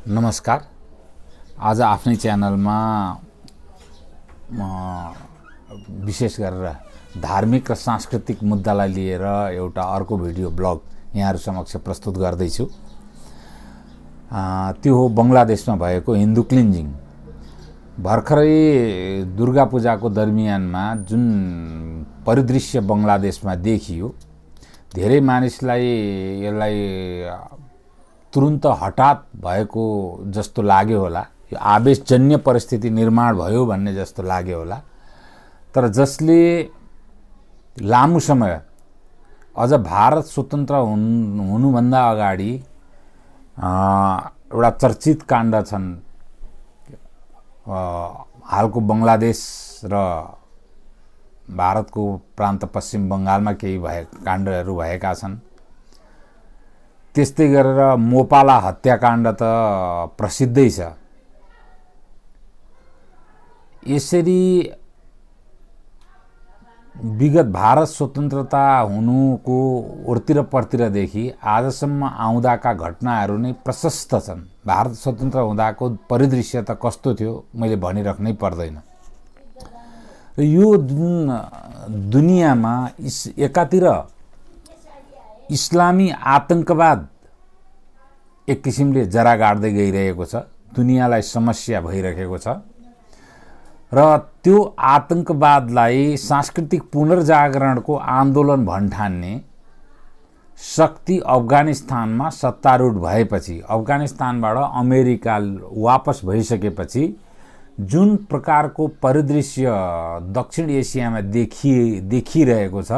नमस्कार। आज आफ्नै च्यानलमा विशेष गरेर धार्मिक र सांस्कृतिक मुद्दालाई लिएर एउटा अर्को भिडियो ब्लग यहाँहरु समक्ष प्रस्तुत गर्दैछु। त्यो हो बंगलादेशमा भएको हिन्दू क्लिन्जिङ। भर्खरै दुर्गा पूजाको दरमियानमा जुन परिदृश्य बंगलादेशमा देखियो, धेरै मानिसलाई यसलाई तुरुन्त हठात भएको जस्तो लाग्यो होला। यो आवेशजन्य परिस्थिति निर्माण भयो भन्ने जस्तो लाग्यो होला। तर जसले लामो समय अझ भारत स्वतन्त्र हुनुभन्दा अगाडि एउटा चर्चित काण्ड छन्। हालको बंगलादेश र भारतको प्रान्त पश्चिम बंगालमा केही काण्डहरू भएका छन्। त्यस्तै गरेर मोपाला हत्याकाण्ड त प्रसिद्धै छ। यसरी विगत भारत स्वतन्त्रता हुनुको उर्तिर पर्तिरदेखि आजसम्म आउँदाका घटनाहरू नै प्रशस्त छन्। भारत स्वतन्त्र हुँदाको परिदृश्य त कस्तो थियो मैले भनिराख्नै पर्दैन। यो दुनियाँमा एकातिर इस्लामी आतंकवाद एक किसिमले जरा गाड्दै गइरहेको छ, दुनियाँलाई समस्या भइरहेको छ र त्यो आतंकवादलाई सांस्कृतिक पुनर्जागरणको आन्दोलन भन्ठान्ने शक्ति अफगानिस्तानमा सत्तारूढ भएपछि, अफगानिस्तानबाट अमेरिका वापस भइसकेपछि जुन प्रकारको परिदृश्य दक्षिण एसियामा देखिरहेको छ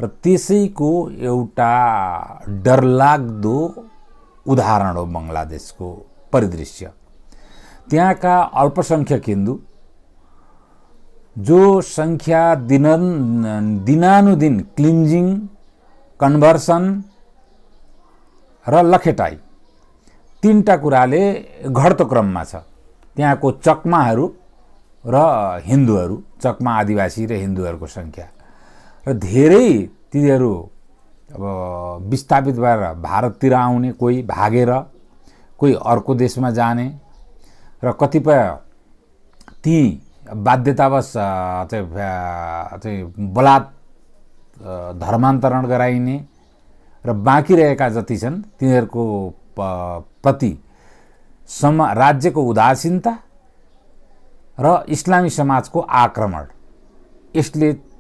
र त्यसैको एउटा डरलाग्दो उदाहरण हो बंगलादेशको परिदृश्य। त्यहाँका अल्पसंख्यक हिन्दू जो संख्या दिनानुदिन क्लिन्जिङ, कन्भर्सन र लखेटाई तीनटा कुराले घट्दो क्रममा छ। त्यहाँको चकमाहरू र हिन्दूहरू, चकमा आदिवासी र हिन्दूहरूको संख्या र धेरै तिनीहरू अब विस्थापित भएर भारततिर आउने, कोही भागेर कोही अर्को देशमा जाने र कतिपय ती बाध्यतावश चाहिँ बलात् धर्मान्तरण गराइने र बाँकी रहेका जति छन् तिनीहरूको प्रति राज्यको उदासीनता र इस्लामी समाजको आक्रमण, यसले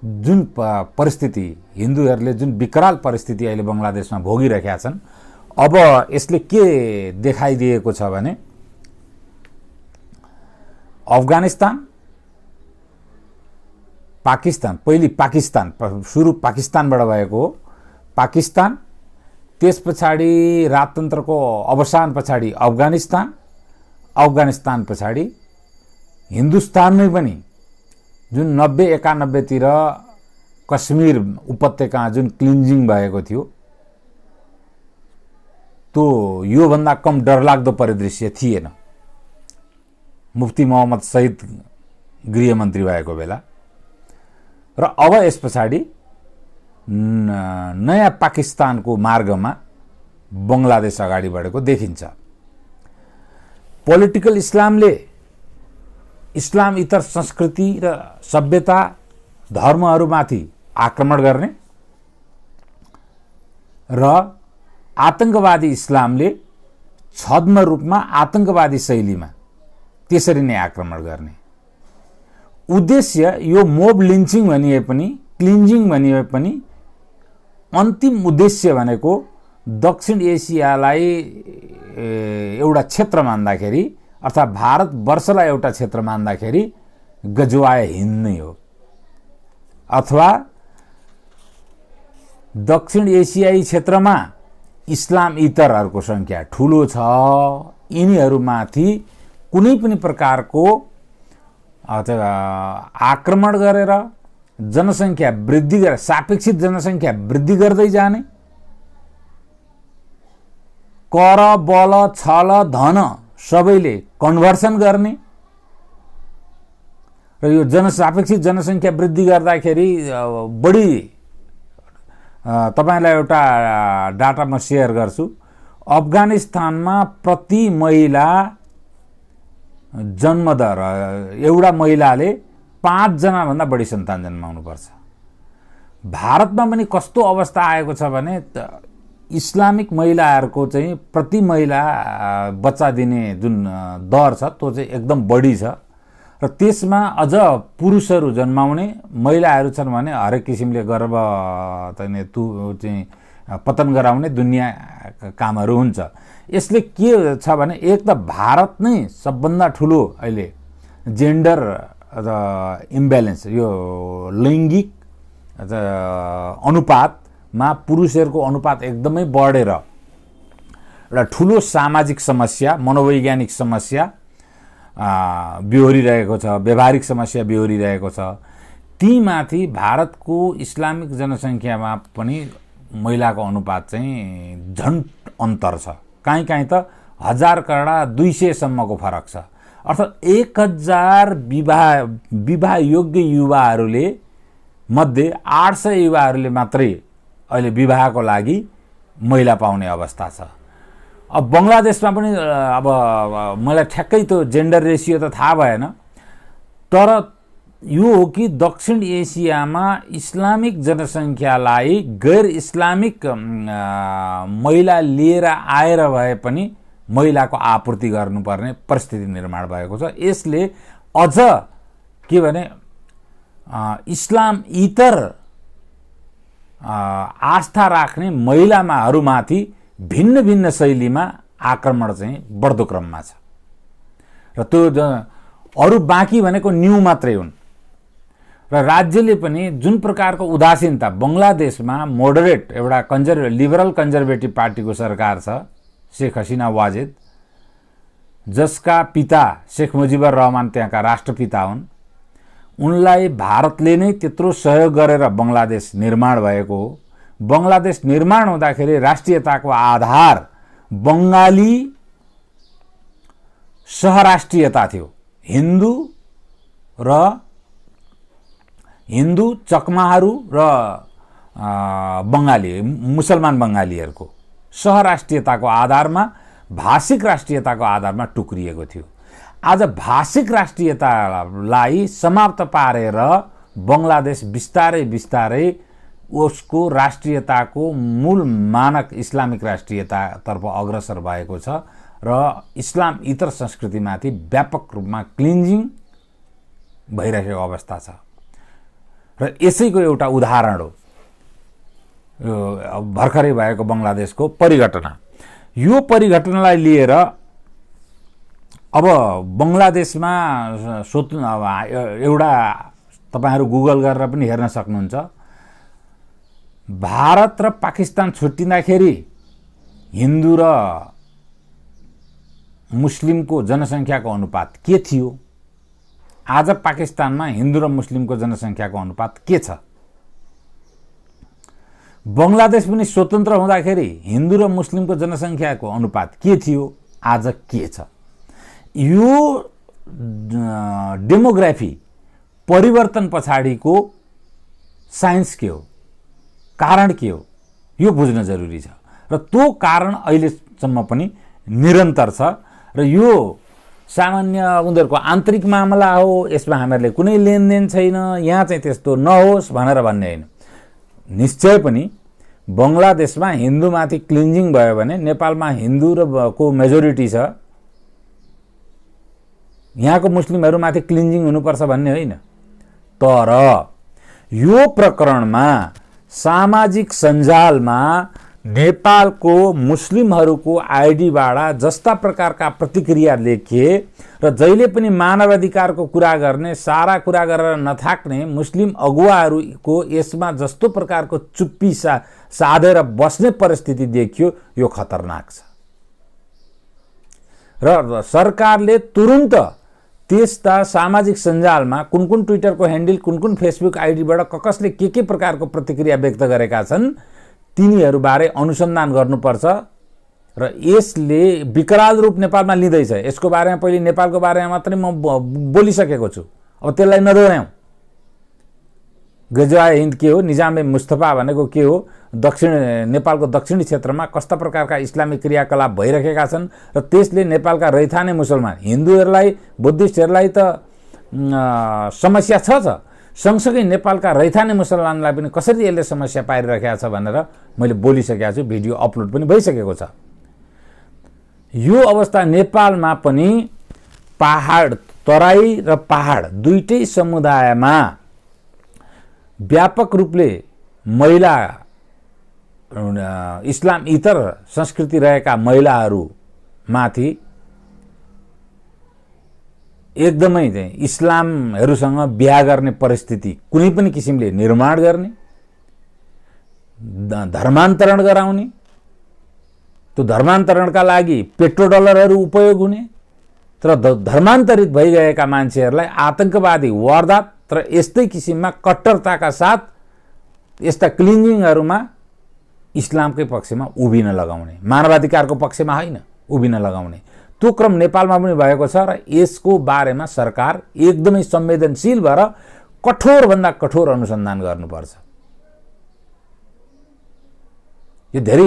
जुन परिस्थिति हिन्दूहरूले जुन विकराल परिस्थिति अहिले बंगलादेशमा भोगिरहेका छन्, अब यसले के देखाइदिएको छ भने अफगानिस्तान, पाकिस्तान, पहिली पाकिस्तान, सुरु पाकिस्तानबाट भएको हो, पाकिस्तान, त्यस पछाडि राजतन्त्रको अवसान पछाडि अफगानिस्तान, अफगानिस्तान पछाडि हिन्दुस्तानमै पनि जुन 90-91 तिर कश्मीर उपत्यका जुन क्लिन्जिङ भएको थियो, त्यो यो भन्दा कम डरलाग्दो परिदृश्य थिएन। मुफ्ती मोहम्मद सहिद गृहमन्त्री भएको बेला र अब यस पछाडि नयाँ पाकिस्तानको मार्गमा बंगलादेश अगाडि बढेको देखिन्छ। पोलिटिकल इस्लामले इस्लाम इतर संस्कृति र सभ्यता धर्महरूमाथि आक्रमण गर्ने र आतंकवादी इस्लामले छद्म रूपमा आतंकवादी शैलीमा त्यसरी नै आक्रमण गर्ने उद्देश्य। यो मोब लिन्चिङ भनिए पनि, क्लिन्जिङ भनिए पनि अन्तिम उद्देश्य भनेको दक्षिण एसियालाई एउटा क्षेत्र मान्दाखेरि अर्थात् भारतवर्षलाई एउटा क्षेत्र मान्दाखेरि गजवाए हिन्द नै हो, अथवा दक्षिण एसियाई क्षेत्रमा इस्लाम इतरहरूको संख्या ठूलो छ, यिनीहरूमाथि कुनै पनि प्रकारको आक्रमण गरेर जनसंख्या वृद्धि गरेर सापेक्षित जनसंख्या वृद्धि गर्दै जाने, कर बल छल धन सबैले कन्भर्सन गर्ने र यो सापेक्षित जनसंख्या वृद्धि गर्दाखेरि बढी तपाईलाई एउटा डाटा म शेयर गर्छु। अफगानिस्तानमा प्रति महिला जन्मदर एउटा महिलाले 5 जनाभन्दा बढी सन्तान जन्माउनुपर्छ। भारतमा पनि कस्तो अवस्था आएको छ भने इस्लामिक महिलाहरूको चाहिँ प्रति महिला बच्चा दिने जुन दर छ त्यो चाहिँ एकदम बढी छ र त्यसमा अझ पुरुषहरू जन्माउने महिलाहरू छन् भने हरेक किसिमले गर्भ चाहिँ पतन गराउने दुनिया कामहरू हुन्छ। यसले के छ भने एक त भारत नै सबभन्दा ठुलो अहिले जेन्डर इम्ब्यालेन्स यो लैङ्गिक अनुपातमा पुरुषहरूको अनुपात एकदमै बढेर एउटा ठुलो सामाजिक समस्या मनोवैज्ञानिक समस्या बिहोरिरहेको छ, व्यावहारिक समस्या बिहोरिरहेको छ। तीमाथि भारतको इस्लामिक जनसङ्ख्यामा पनि महिलाको अनुपात चाहिँ झन् अन्तर छ। कहीँ कहीँ त 1000 कडा 200 सम्मको फरक छ। अर्थात् 1000 विवाह योग्य युवाहरूले मध्ये 800 युवाहरूले मात्रै अहिले विवाहको लागि महिला पाउने अवस्था छ। अब बङ्गलादेशमा पनि अब मलाई ठ्याक्कै त्यो जेन्डर रेसियो त थाहा भएन, तर यो हो कि दक्षिण एसियामा इस्लामिक जनसङ्ख्यालाई गैर इस्लामिक महिला लिएर आएर भए पनि महिलाको आपूर्ति गर्नुपर्ने परिस्थिति निर्माण भएको छ। यसले अझ के भने इस्लाम इतर आस्था राख्ने महिलाहरूमाथि भिन्न भिन्न शैलीमा आक्रमण चाहिँ बढ्दो क्रममा छ र त्यो अरू बाँकी भनेको न्यू मात्रै हुन्। र राज्यले पनि जुन प्रकारको उदासीनता बङ्गलादेशमा मोडरेट एउटा लिबरल कन्जर्भेटिभ पार्टीको सरकार छ, शेख हसिना वाजेद, जसका पिता शेख मुजिबुर रहमान त्यहाँका राष्ट्रपिता हुन्। उनलाई भारतले नै त्यत्रो सहयोग गरेर बङ्गलादेश निर्माण भएको हो। बङ्गलादेश निर्माण हुँदाखेरि राष्ट्रियताको आधार बङ्गाली सहराष्ट्रियता थियो। हिन्दू चकमाहरू र बङ्गाली मुसलमान बङ्गालीहरूको सहराष्ट्रियताको आधारमा भाषिक राष्ट्रियताको आधारमा टुक्रिएको थियो। आज भाषिक राष्ट्रियतालाई समाप्त पारेर बङ्गलादेश बिस्तारै बिस्तारै उसको राष्ट्रियताको मूल मानक इस्लामिक राष्ट्रियतातर्फ अग्रसर भएको छ र इस्लाम इतर संस्कृतिमाथि व्यापक रूपमा क्लिन्जिङ भइरहेको अवस्था छ। र यसैको एउटा उदाहरण हो यो भर्खरै भएको बङ्गलादेशको परिघटना। यो परिघटनालाई लिएर अब बङ्गलादेशमा एउटा तपाईहरु गुगल गरेर पनि हेर्न सक्नुहुन्छ, भारत र पाकिस्तान छुट्टिँदाखेरि हिन्दू र मुस्लिमको जनसङ्ख्याको अनुपात के थियो? आज पाकिस्तानमा हिन्दू र मुस्लिमको जनसङ्ख्याको अनुपात के छ? बङ्गलादेश पनि स्वतन्त्र हुँदाखेरि हिन्दू र मुस्लिमको जनसङ्ख्याको अनुपात के थियो? आज के छ? यो डेमोग्राफी परिवर्तन पछाडिको साइन्स के हो, कारण के हो, यो बुझ्न जरुरी छ। र त्यो कारण अहिलेसम्म पनि निरन्तर छ र यो सामान्य उनीहरूको आन्तरिक मामला हो, यसमा हामीहरूले कुनै लेनदेन छैन, यहाँ चाहिँ त्यस्तो नहोस् भनेर भन्ने होइन। निश्चय पनि बङ्गलादेशमा हिन्दूमाथि क्लिन्जिङ भयो भने नेपालमा हिन्दू र को मेजोरिटी छ, यहाँको मुस्लिमहरूमाथि क्लिन्जिङ हुनुपर्छ भन्ने होइन। तर यो प्रकरणमा सामाजिक सञ्जालमा नेपालको मुस्लिमहरूको आइडीबाट जस्ता प्रकारका प्रतिक्रिया देखिए र जहिले पनि मानवाधिकारको कुरा गर्ने, सारा कुरा गरेर नथाक्ने मुस्लिम अगुवाहरूको यसमा जस्तो प्रकारको चुप्पी साधेर बस्ने परिस्थिति देखियो, यो खतरनाक छ। र सरकारले तुरुन्त त्यस्ता सामाजिक सञ्जालमा कुन कुन ट्विटरको ह्यान्डल, कुन कुन फेसबुक आइडीबाट कसले के प्रकारको प्रतिक्रिया व्यक्त गरेका छन् तिनीहरूबारे अनुसन्धान गर्नुपर्छ। र यसले विकराल रूप नेपालमा लिँदैछ। यसको बारेमा पहिले नेपालको बारेमा मात्रै म बोलिसकेको छु, अब त्यसलाई नदोहोर्याउँ। गजवा हिन्द के हो, निजाम ए मुस्तफा भनेको के हो, नेपालको दक्षिणी क्षेत्रमा कस्ता प्रकारका इस्लामिक क्रियाकलाप भइरहेका छन् र त्यसले नेपालका रैथाने मुसलमान हिन्दूहरूलाई बुद्धिस्टहरूलाई त समस्या छ सँगसँगै नेपालका रैथाने मुसलमानलाई पनि कसरी यसले समस्या पारिरहेको छ भनेर मैले बोलिसकेको छु, भिडियो अपलोड पनि भइसकेको छ। यो अवस्था नेपालमा पनि पहाड, तराई र पहाड दुईटै समुदायमा व्यापक रूपले महिला, इस्लाम इतर संस्कृति रहेका महिलाहरूमाथि एकदमै चाहिँ इस्लामहरूसँग बिहा गर्ने परिस्थिति कुनै पनि किसिमले निर्माण गर्ने, धर्मान्तरण गराउने, त्यो धर्मान्तरणका लागि पेट्रोडलरहरू उपयोग हुने, तर धर्मान्तरित भइगएका मान्छेहरूलाई आतंकवादी वारदात र यस्तै किसिममा कट्टरताका साथ यस्ता क्लिन्जिङहरूमा इस्लामकै पक्षमा उभिन लगाउने, मानवाधिकारको पक्षमा होइन उभिन लगाउने त्यो क्रम नेपालमा पनि भएको छ र यसको बारेमा सरकार एकदमै संवेदनशील भएर कठोरभन्दा कठोर अनुसन्धान गर्नुपर्छ। यो धेरै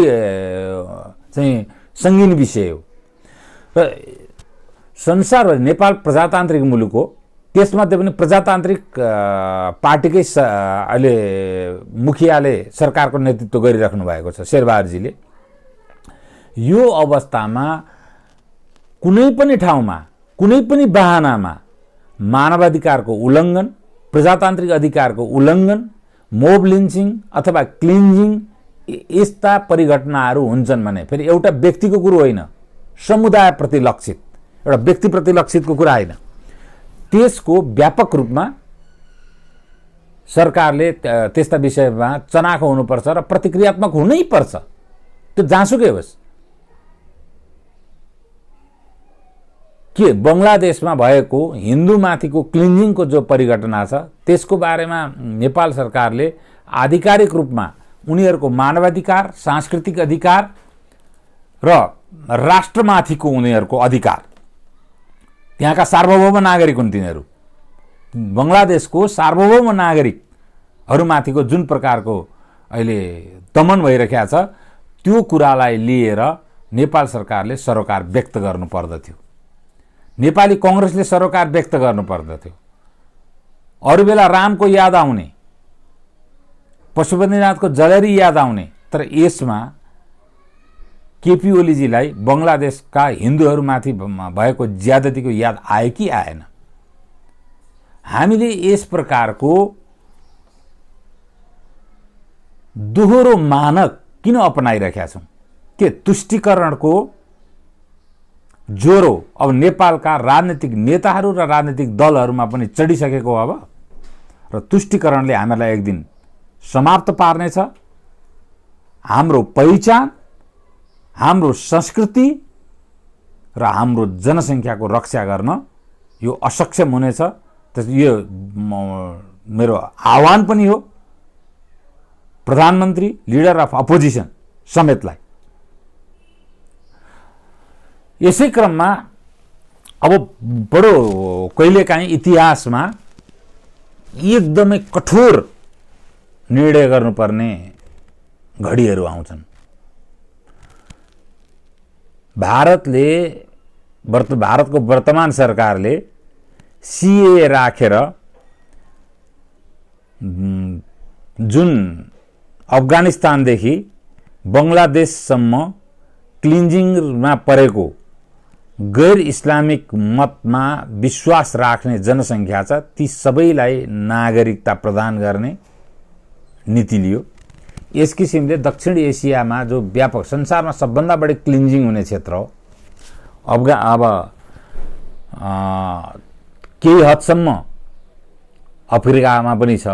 चाहिँ सङ्गीन विषय हो र संसारभरि नेपाल प्रजातान्त्रिक मुलुक हो, त्यसमध्ये पनि प्रजातान्त्रिक पार्टीकै अहिले मुखियाले सरकारको नेतृत्व गरिराख्नु भएको छ शेरबहादुरजीले। यो अवस्थामा कुनै पनि ठाउँमा कुनै पनि बहानामा मानवाधिकारको उल्लङ्घन, प्रजातान्त्रिक अधिकारको उल्लङ्घन, मोब लिन्चिङ अथवा क्लिन्जिङ यस्ता परिघटनाहरू हुन्छन् भने फेरि एउटा व्यक्तिको कुरो होइन, समुदायप्रति लक्षित, एउटा व्यक्तिप्रति लक्षितको कुरा होइन, त्यसको व्यापक रूपमा सरकारले त्यस्ता विषयमा चनाखो हुनुपर्छ र प्रतिक्रियात्मक हुनै पर्छ। त्यो जाँसुकै होस्। के बङ्गलादेशमा भएको हिन्दूमाथिको क्लिन्जिङको जो परिघटना छ त्यसको बारेमा नेपाल सरकारले आधिकारिक रूपमा उनीहरूको मानवाधिकार, सांस्कृतिक अधिकार र राष्ट्रमाथिको उनीहरूको अधिकार, त्यहाँका सार्वभौम नागरिक हुन् तिनीहरू, बङ्गलादेशको सार्वभौम नागरिकहरूमाथिको जुन प्रकारको अहिले दमन भइरहेको छ त्यो कुरालाई लिएर नेपाल सरकारले सरोकार व्यक्त गर्नुपर्दथ्यो, नेपाली कांग्रेसले सरोकार व्यक्त गर्नुपर्दथ्यो। अरू बेला रामको याद आउने, पशुपतिनाथको जलरी याद आउने, तर यसमा केपी ओलीजीलाई बङ्गलादेशका हिन्दूहरूमाथि भएको ज्यादतीको याद आयो कि आएन? हामीले यस प्रकारको दोहोरो मानक किन अपनाइरहेका छौं? के तुष्टिकरणको ज्वरो अब नेपालका राजनीतिक नेताहरू र राजनीतिक दलहरूमा पनि चढिसकेको अब र तुष्टिकरणले हामीलाई एक दिन समाप्त पार्नेछ। हाम्रो पहिचान, हाम्रो संस्कृति र हाम्रो जनसङ्ख्याको रक्षा गर्न यो असक्षम हुनेछ। यो मेरो आह्वान पनि हो प्रधानमन्त्री, लिडर अफ अपोजिसन समेतलाई। यसै क्रममा अब बडो कहिलेकाहीँ इतिहासमा एकदमै कठोर निर्णय गर्नुपर्ने घडीहरू आउँछन्। भारतको वर्तमान सरकारले सीए राखेर जुन अफगानिस्तानदेखि बङ्गलादेशसम्म क्लिन्जिङमा परेको गैर इस्लामिक मतमा विश्वास राख्ने जनसङ्ख्या छ, ती सबैलाई नागरिकता प्रदान गर्ने नीति लियो। यस किसिमले दक्षिण एसियामा जो व्यापक संसारमा सबभन्दा बढी क्लिन्जिङ हुने क्षेत्र हो, अब केही हदसम्म अफ्रिकामा पनि छ,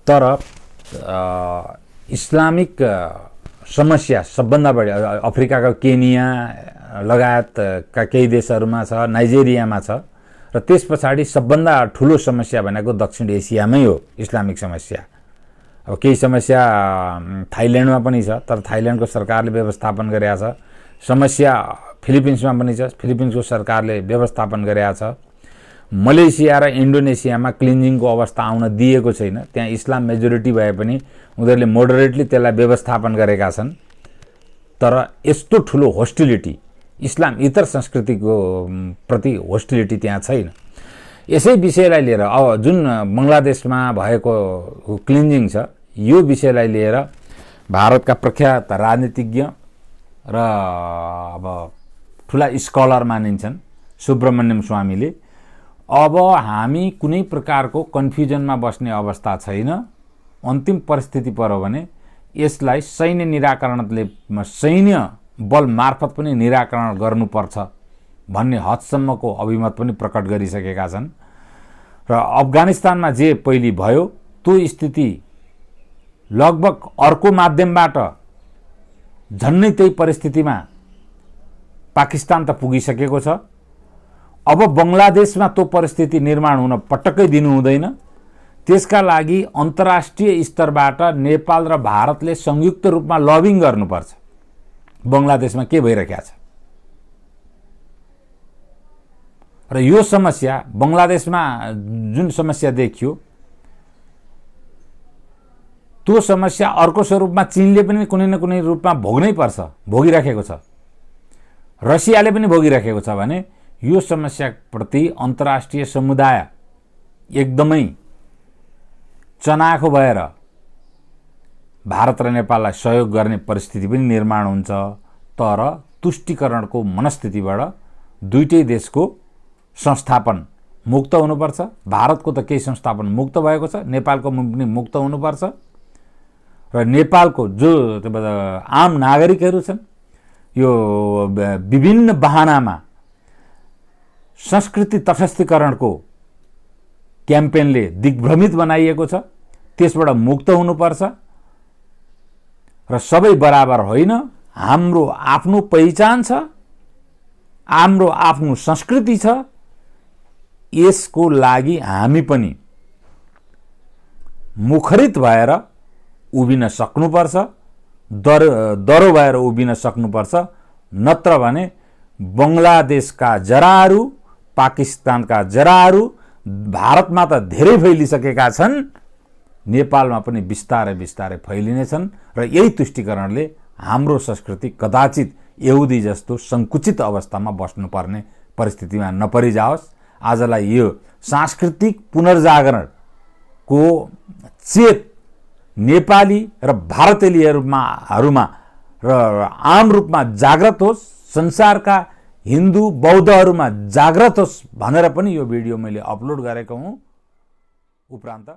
तर इस्लामिक समस्या सबभन्दा बढी अफ्रिकाको केनिया लगायतका केही देशहरूमा छ, नाइजेरियामा छ र त्यस पछाडि सबभन्दा ठुलो समस्या भनेको दक्षिण एसियामै हो इस्लामिक समस्या। अब केही समस्या थाइल्यान्डमा पनि छ, तर थाइल्यान्डको सरकारले व्यवस्थापन गरेको छ। समस्या फिलिपिन्समा पनि छ, फिलिपिन्सको सरकारले व्यवस्थापन गरेको छ। मलेसिया र इन्डोनेसियामा क्लिन्जिङको अवस्था आउन दिएको छैन। त्यहाँ इस्लाम मेजोरिटी भए पनि उनीहरूले मोडरेटली त्यसलाई व्यवस्थापन गरेका छन्। तर यस्तो ठुलो होस्टिलिटी, इस्लाम इतर संस्कृतिको प्रति होस्टिलिटी त्यहाँ छैन। यसै विषयलाई लिएर अब जुन बङ्गलादेशमा भएको क्लिन्जिङ छ, यो विषयलाई लिएर भारतका प्रख्यात राजनीतिज्ञ र अब ठुला स्कलर मानिन्छन् सुब्रमण्यम स्वामीले, अब हामी कुनै प्रकारको कन्फ्युजनमा बस्ने अवस्था छैन। अन्तिम परिस्थिति पर्यो भने यसलाई सैन्य निराकरणले, सैन्य बल मार्फत पनि निराकरण गर्नुपर्छ भन्ने हदसम्मको अभिमत पनि प्रकट गरिसकेका छन्। र अफगानिस्तानमा जे पहिले भयो त्यो स्थिति लगभग अर्को माध्यमबाट झन्नै त्यही परिस्थितिमा पाकिस्तान त पुगिसकेको छ। अब बङ्गलादेशमा त्यो परिस्थिति निर्माण हुन पटक्कै दिनु हुँदैन। त्यसका लागि अन्तर्राष्ट्रिय स्तरबाट नेपाल र भारतले संयुक्त रूपमा लबिङ गर्नुपर्छ। बङ्गलादेशमा के भइरहेको छ र यो समस्या बङ्गलादेशमा जुन समस्या देखियो त्यो समस्या अर्को स्वरूपमा चीनले पनि कुनै न कुनै रूपमा भोग्नै पर्छ, भोगिराखेको छ। रसियाले पनि भोगिराखेको छ भने यो समस्याप्रति अन्तर्राष्ट्रिय समुदाय एकदमै चनाखो भएर भारत र नेपाललाई सहयोग गर्ने परिस्थिति पनि निर्माण हुन्छ। तर तुष्टिकरणको मनस्थितिबाट दुईटै देशको संस्थापन मुक्त हुनुपर्छ। भारतको त केही संस्थापन मुक्त भएको छ, नेपालको पनि मुक्त हुनुपर्छ। र नेपालको जो आम नागरिकहरू छन्, यो विभिन्न बहानामा संस्कृति तटस्थीकरणको क्याम्पेनले दिग्भ्रमित बनाइएको छ, त्यसबाट मुक्त हुनुपर्छ। र सबै बराबर होइन, हाम्रो आफ्नो पहिचान छ, हाम्रो आफ्नो संस्कृति छ। यसको लागि हामी पनि मुखरित भएर उभिन सक्नुपर्छ, दरो भएर उभिन सक्नुपर्छ। नत्र भने बङ्गलादेशका जराहरू, पाकिस्तानका जराहरू भारतमा त धेरै फैलिसकेका छन्, नेपालमा पनि बिस्तारै बिस्तारै फैलिनेछन्। र यही तुष्टिकरणले हाम्रो संस्कृति कदाचित यहुदी जस्तो सङ्कुचित अवस्थामा बस्नुपर्ने परिस्थितिमा नपरिजाओस्। आजलाई यो सांस्कृतिक पुनर्जागरणको चेत नेपाली र भारतीयहरूमा र आम रूपमा जागृत होस्, संसारका हिन्दू बौद्धहरूमा जागृत होस् भनेर पनि यो भिडियो मैले अपलोड गरेको हुँ। उपरान्त